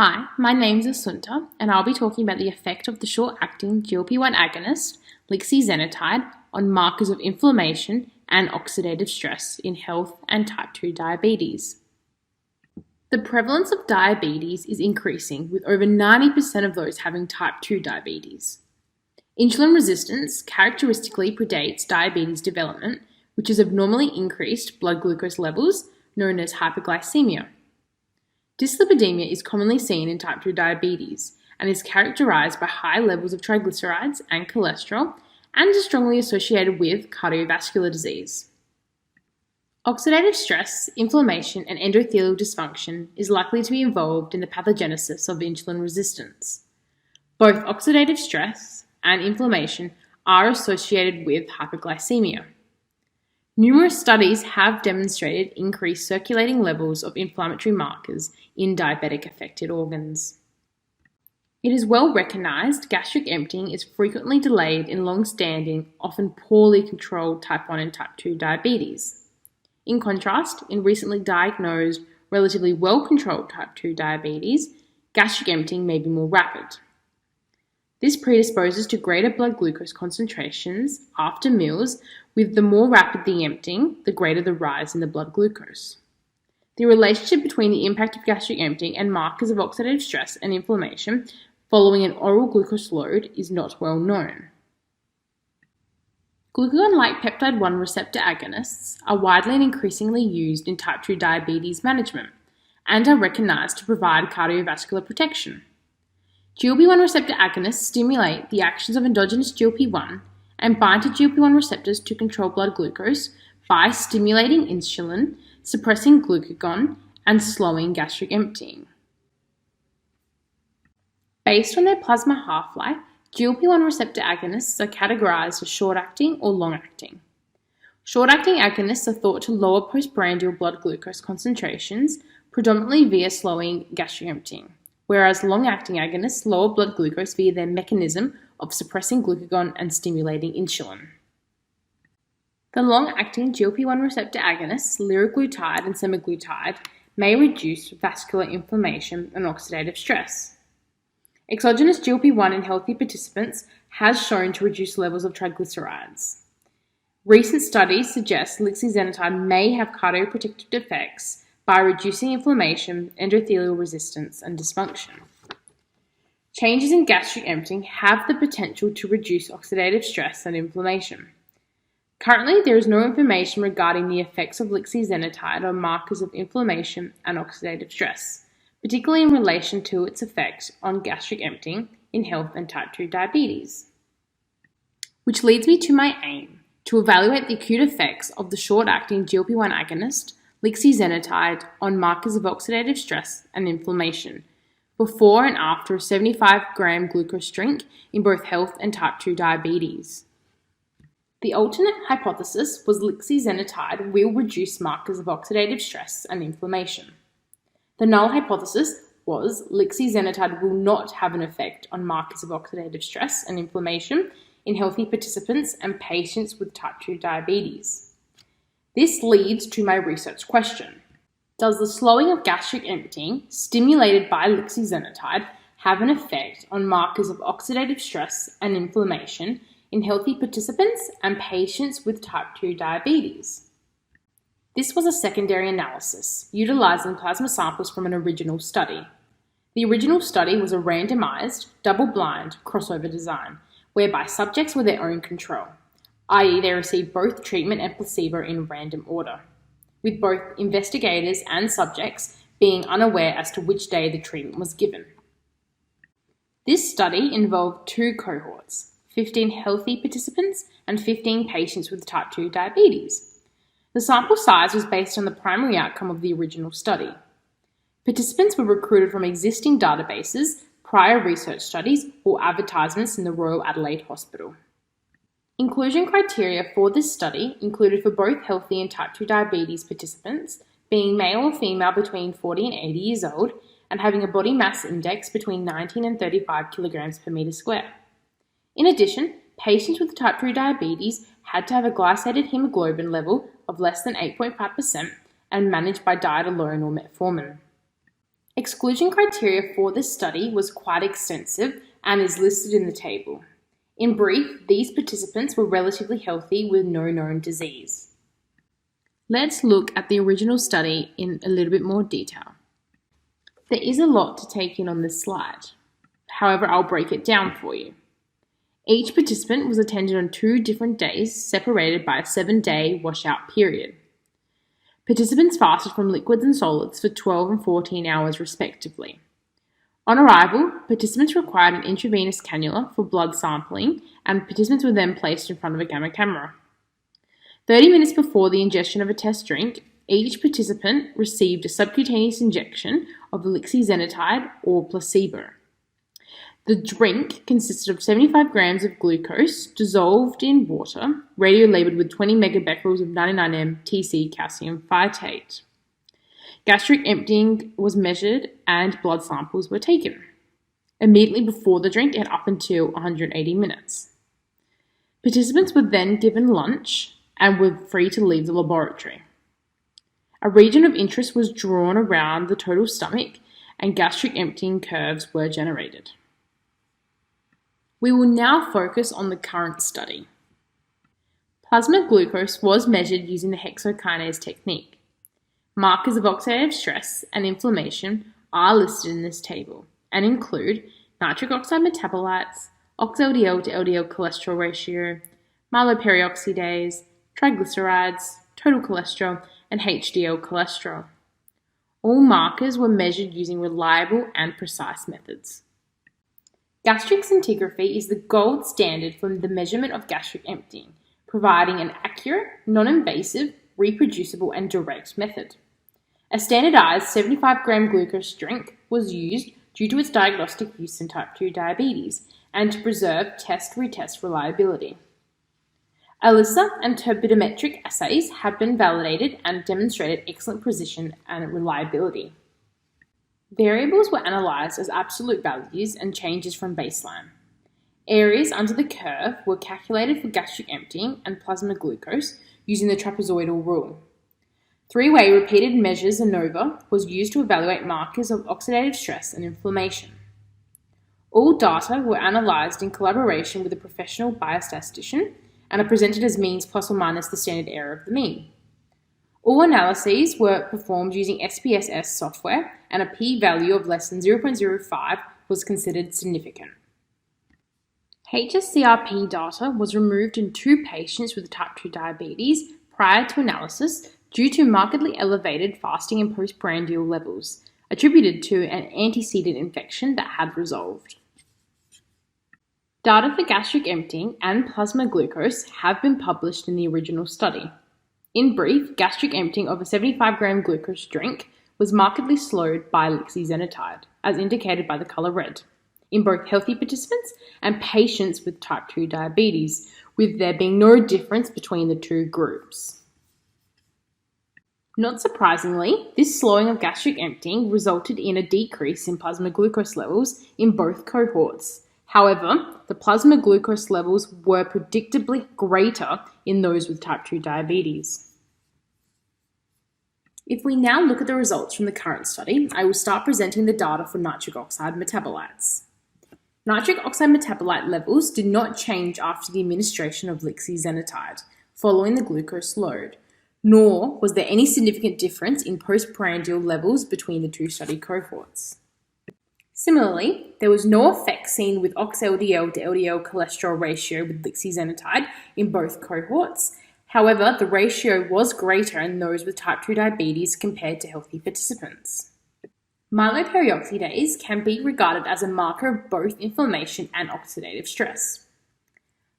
Hi, my name's Assunta, and I'll be talking about the effect of the short-acting GLP-1 agonist, lixisenatide, on markers of inflammation and oxidative stress in health and type 2 diabetes. The prevalence of diabetes is increasing, with over 90% of those having type 2 diabetes. Insulin resistance characteristically predates diabetes development, which is abnormally increased blood glucose levels, known as hyperglycemia. Dyslipidemia is commonly seen in type 2 diabetes and is characterized by high levels of triglycerides and cholesterol and is strongly associated with cardiovascular disease. Oxidative stress, inflammation, and endothelial dysfunction is likely to be involved in the pathogenesis of insulin resistance. Both oxidative stress and inflammation are associated with hyperglycemia. Numerous studies have demonstrated increased circulating levels of inflammatory markers in diabetic-affected organs. It is well recognized gastric emptying is frequently delayed in long-standing, often poorly controlled type 1 and type 2 diabetes. In contrast, in recently diagnosed, relatively well-controlled type 2 diabetes, gastric emptying may be more rapid. This predisposes to greater blood glucose concentrations after meals, with the more rapid the emptying, the greater the rise in the blood glucose. The relationship between the impact of gastric emptying and markers of oxidative stress and inflammation following an oral glucose load is not well known. Glucagon-like peptide 1 receptor agonists are widely and increasingly used in type 2 diabetes management and are recognized to provide cardiovascular protection. GLP-1 receptor agonists stimulate the actions of endogenous GLP-1 and bind to GLP-1 receptors to control blood glucose by stimulating insulin, suppressing glucagon, and slowing gastric emptying. Based on their plasma half-life, GLP-1 receptor agonists are categorized as short-acting or long-acting. Short-acting agonists are thought to lower postprandial blood glucose concentrations, predominantly via slowing gastric emptying, whereas long-acting agonists lower blood glucose via their mechanism of suppressing glucagon and stimulating insulin. The long-acting GLP-1 receptor agonists, liraglutide and semaglutide, may reduce vascular inflammation and oxidative stress. Exogenous GLP-1 in healthy participants has shown to reduce levels of triglycerides. Recent studies suggest lixisenatide may have cardioprotective effects by reducing inflammation, endothelial resistance, and dysfunction. Changes in gastric emptying have the potential to reduce oxidative stress and inflammation. Currently, there is no information regarding the effects of lixisenatide on markers of inflammation and oxidative stress, particularly in relation to its effect on gastric emptying in health and type 2 diabetes. Which leads me to my aim, to evaluate the acute effects of the short-acting GLP-1 agonist, lixisenatide, on markers of oxidative stress and inflammation, before and after a 75-gram glucose drink in both health and type 2 diabetes. The alternate hypothesis was lixisenatide will reduce markers of oxidative stress and inflammation. The null hypothesis was lixisenatide will not have an effect on markers of oxidative stress and inflammation in healthy participants and patients with type 2 diabetes. This leads to my research question. Does the slowing of gastric emptying stimulated by lixisenatide have an effect on markers of oxidative stress and inflammation in healthy participants and patients with type 2 diabetes? This was a secondary analysis, utilizing plasma samples from an original study. The original study was a randomized, double-blind, crossover design, whereby subjects were their own control, i.e. they received both treatment and placebo in random order, with both investigators and subjects being unaware as to which day the treatment was given. This study involved two cohorts, 15 healthy participants and 15 patients with type 2 diabetes. The sample size was based on the primary outcome of the original study. Participants were recruited from existing databases, prior research studies, or advertisements in the Royal Adelaide Hospital. Inclusion criteria for this study included for both healthy and type 2 diabetes participants being male or female between 40 and 80 years old and having a body mass index between 19 and 35 kilograms per meter square. In addition, patients with type 2 diabetes had to have a glycated hemoglobin level of less than 8.5% and managed by diet alone or metformin. Exclusion criteria for this study was quite extensive and is listed in the table. In brief, these participants were relatively healthy with no known disease. Let's look at the original study in a little bit more detail. There is a lot to take in on this slide. However, I'll break it down for you. Each participant was attended on 2 different days, separated by a 7-day washout period. Participants fasted from liquids and solids for 12 and 14 hours respectively. On arrival, participants required an intravenous cannula for blood sampling, and participants were then placed in front of a gamma camera. 30 minutes before the ingestion of a test drink, each participant received a subcutaneous injection of lixisenatide or placebo. The drink consisted of 75 grams of glucose dissolved in water, radiolabeled with 20 megabecquerels of 99M TC calcium phytate. Gastric emptying was measured and blood samples were taken. Immediately before the drink and up until 180 minutes. Participants were then given lunch and were free to leave the laboratory. A region of interest was drawn around the total stomach and gastric emptying curves were generated. We will now focus on the current study. Plasma glucose was measured using the hexokinase technique. Markers of oxidative stress and inflammation are listed in this table and include nitric oxide metabolites, ox-LDL to LDL cholesterol ratio, myeloperoxidase, triglycerides, total cholesterol, and HDL cholesterol. All markers were measured using reliable and precise methods. Gastric scintigraphy is the gold standard for the measurement of gastric emptying, providing an accurate, non-invasive, reproducible, and direct method. A standardized 75-gram glucose drink was used due to its diagnostic use in type 2 diabetes and to preserve test-retest reliability. ELISA and turbidimetric assays have been validated and demonstrated excellent precision and reliability. Variables were analysed as absolute values and changes from baseline. Areas under the curve were calculated for gastric emptying and plasma glucose using the trapezoidal rule. 3-way repeated measures ANOVA was used to evaluate markers of oxidative stress and inflammation. All data were analysed in collaboration with a professional biostatistician and are presented as means plus or minus the standard error of the mean. All analyses were performed using SPSS software and a p-value of less than 0.05 was considered significant. HSCRP data was removed in 2 patients with type 2 diabetes prior to analysis due to markedly elevated fasting and postprandial levels, attributed to an antecedent infection that had resolved. Data for gastric emptying and plasma glucose have been published in the original study. In brief, gastric emptying of a 75-gram glucose drink was markedly slowed by lixisenatide, as indicated by the colour red, in both healthy participants and patients with type 2 diabetes, with there being no difference between the 2 groups. Not surprisingly, this slowing of gastric emptying resulted in a decrease in plasma glucose levels in both cohorts. However, the plasma glucose levels were predictably greater in those with type 2 diabetes. If we now look at the results from the current study, I will start presenting the data for nitric oxide metabolites. Nitric oxide metabolite levels did not change after the administration of lixisenatide following the glucose load, nor was there any significant difference in postprandial levels between the 2 study cohorts. Similarly, there was no effect seen with ox-LDL to LDL cholesterol ratio with lixisenatide in both cohorts. However, the ratio was greater in those with type 2 diabetes compared to healthy participants. Myeloperoxidase can be regarded as a marker of both inflammation and oxidative stress.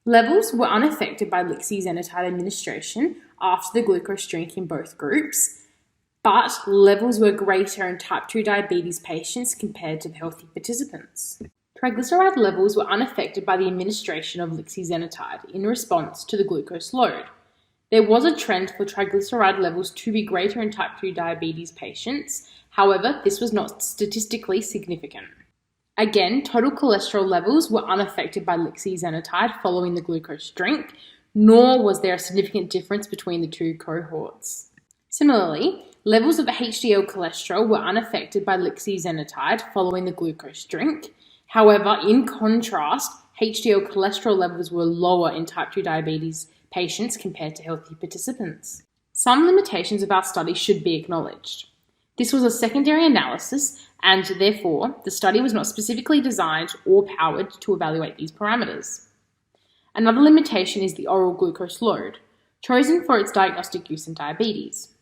Levels were unaffected by lixisenatide administration after the glucose drink in both groups, but levels were greater in type 2 diabetes patients compared to the healthy participants. Triglyceride levels were unaffected by the administration of lixisenatide in response to the glucose load. There was a trend for triglyceride levels to be greater in type 2 diabetes patients. However, this was not statistically significant. Again, total cholesterol levels were unaffected by lixisenatide following the glucose drink, nor was there a significant difference between the 2 cohorts. Similarly, Levels of HDL cholesterol were unaffected by lixisenatide following the glucose drink. However, in contrast, HDL cholesterol levels were lower in type 2 diabetes patients compared to healthy participants. Some limitations of our study should be acknowledged. This was a secondary analysis, and therefore, the study was not specifically designed or powered to evaluate these parameters. Another limitation is the oral glucose load, chosen for its diagnostic use in diabetes.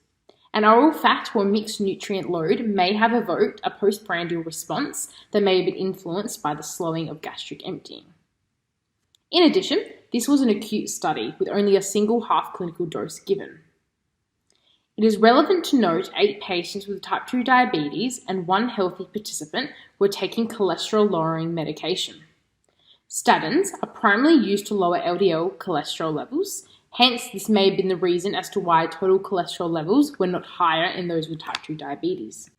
An oral fat or mixed nutrient load may have evoked a postprandial response that may have been influenced by the slowing of gastric emptying. In addition, this was an acute study with only a single half clinical dose given. It is relevant to note 8 patients with type 2 diabetes and 1 healthy participant were taking cholesterol-lowering medication. Statins are primarily used to lower LDL cholesterol levels, hence this may have been the reason as to why total cholesterol levels were not higher in those with type 2 diabetes.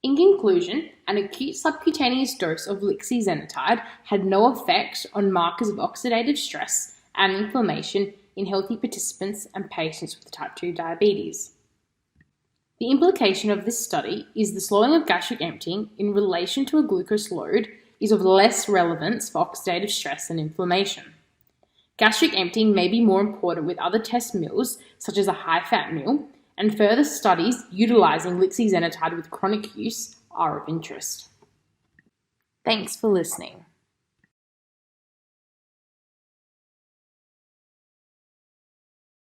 In conclusion, an acute subcutaneous dose of lixisenatide had no effect on markers of oxidative stress and inflammation in healthy participants and patients with type 2 diabetes. The implication of this study is the slowing of gastric emptying in relation to a glucose load is of less relevance for oxidative stress and inflammation. Gastric emptying may be more important with other test meals, such as a high-fat meal, and further studies utilizing lixisenatide with chronic use are of interest. Thanks for listening.